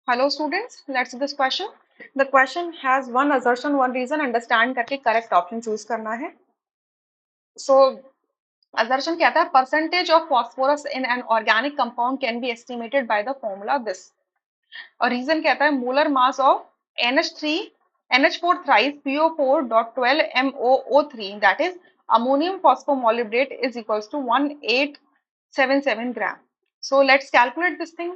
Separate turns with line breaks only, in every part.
Hello students, let's see this question. The question has one assertion, one reason, understand करके correct option choose करना है. So assertion कहता है percentage of phosphorus in an organic compound can be estimated by the formula this. और reason कहता है molar mass of NH3 NH4 thrice PO4.12 MOO3 that is ammonium phosphomolybdate is equals to 1877 gram. So let's calculate this thing.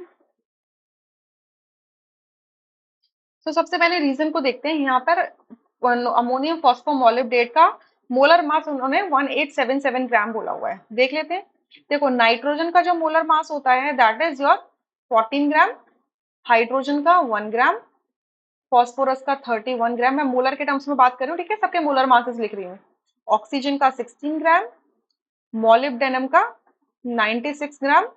तो सबसे पहले reason को देखते हैं. यहाँ पर अमोनियम फॉस्फोमोलिब्डेट का मोलर मास उन्होंने 1877 ग्राम बोला हुआ है. देख लेते हैं. देखो नाइट्रोजन का जो मोलर मास होता है that is your 14 gram, hydrogen का 1 ग्राम, फॉस्फोरस का 31 ग्राम. मैं मोलर के टर्म्स में बात कर रही हूँ, ठीक है, सबके मोलर मासेस लिख रही हूँ. ऑक्सीजन का 16 ग्राम, मॉलिब्डेनम का 96 ग्राम,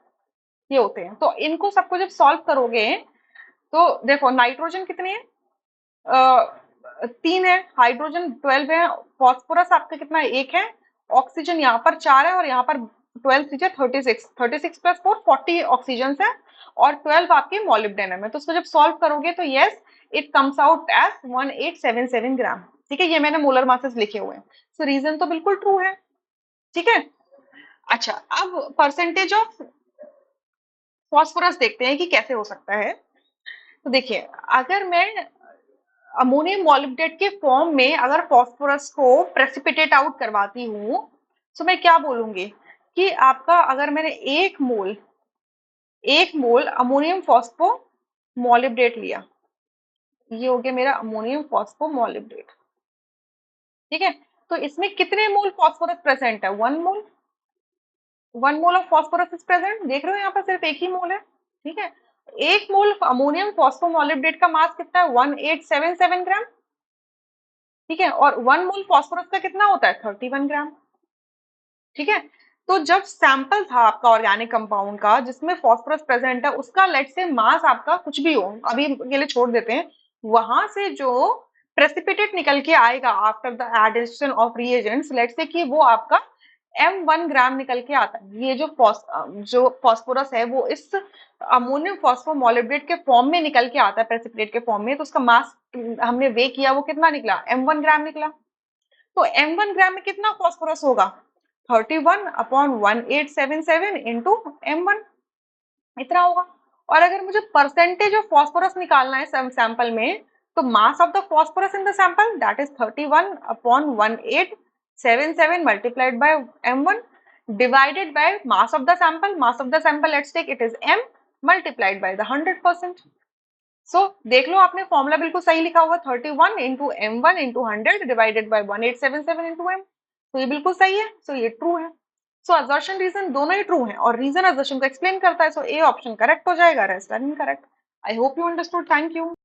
ये होते हैं. तो इनको सबको जब सॉल्व करोगे तो देखो नाइट्रोजन कितने हैं, 3 है, हाइड्रोजन 12 है, फॉस्फोरस आपका कितना है, 1 है, ऑक्सीजन यहाँ पर 4 है और यहाँ पर 12 से 36 प्लस 4 40 ऑक्सीजन है और 12 आपके मॉलिब्डेनम है. तो उसको जब सॉल्व करोगे तो yes it comes out as 1877 gram. ठीक है, ये मैंने मोलर मासेस लिखे हुए हैं. सो रीजन तो बिल्कुल ट्रू है. ठीक है. अच्छा, अब परसेंटेज ऑफ फॉस्फोरस देखते हैं कि कैसे हो सकता है. तो देखिए, अगर मैं अमोनियम मॉलिब्डेट के फॉर्म में अगर फॉस्फोरस को प्रेसिपिटेट आउट करवाती हूँ तो मैं क्या बोलूंगी कि आपका अगर मैंने एक मोल अमोनियम फॉस्फो मॉलिब्डेट लिया, ये हो गया मेरा अमोनियम फॉस्फो मॉलिब्डेट. ठीक है, तो इसमें कितने मोल फॉस्फोरस प्रेजेंट है, 1 mole of phosphorus is present. देख रहे हो यहाँ पर सिर्फ एक ही मोल है. ठीक है, 1 मोल अमोनियम फॉस्फोमोलिब्डेट का मास कितना है, 1877 ग्राम. ठीक है, और 1 मोल फॉस्फोरस का कितना होता है, 31 ग्राम. ठीक है, तो जब सैंपल था आपका ऑर्गेनिक कंपाउंड का जिसमें फॉस्फोरस प्रेजेंट है, उसका लेट से मास आपका कुछ भी हो, अभी के लिए छोड़ देते हैं, वहां से जो प्रेसिपिटेट निकल के आएगा after the addition of reagents, let say कि वो आपका M1 ग्राम निकल के आता है. ये जो फॉस्फोरस है वो इस अमोनियम फॉस्फोमोलिब्डेट के फॉर्म में निकल के आता है, प्रेसिपिटेट के फॉर्म में. तो उसका मास हमने वे किया, वो कितना निकला, M1 ग्राम निकला. तो M1 ग्राम में कितना फॉस्फोरस होगा, 31 अपॉन 1877 इंटू M1, इतना होगा. और अगर मुझे परसेंटेज ऑफ फॉस्फोरस निकालना है सैंपल में, तो mass of the phosphorus in the sample that is 31 upon 1877 multiplied by M1 divided by mass of the sample. Mass of the sample let's take it is M multiplied by the 100%. So देख लो, आपने formula बिल्कुल सही लिखा हुआ, 31 into M1 into 100 divided by 1877 into M. तो ये बिल्कुल सही है. सो ये ट्रू है. सो असर्शन रीजन दोनों ही ट्रू हैं और रीजन असर्शन को एक्सप्लेन करता है. सो ए ऑप्शन करेक्ट हो जाएगा, rest are incorrect. I hope you understood. Thank you.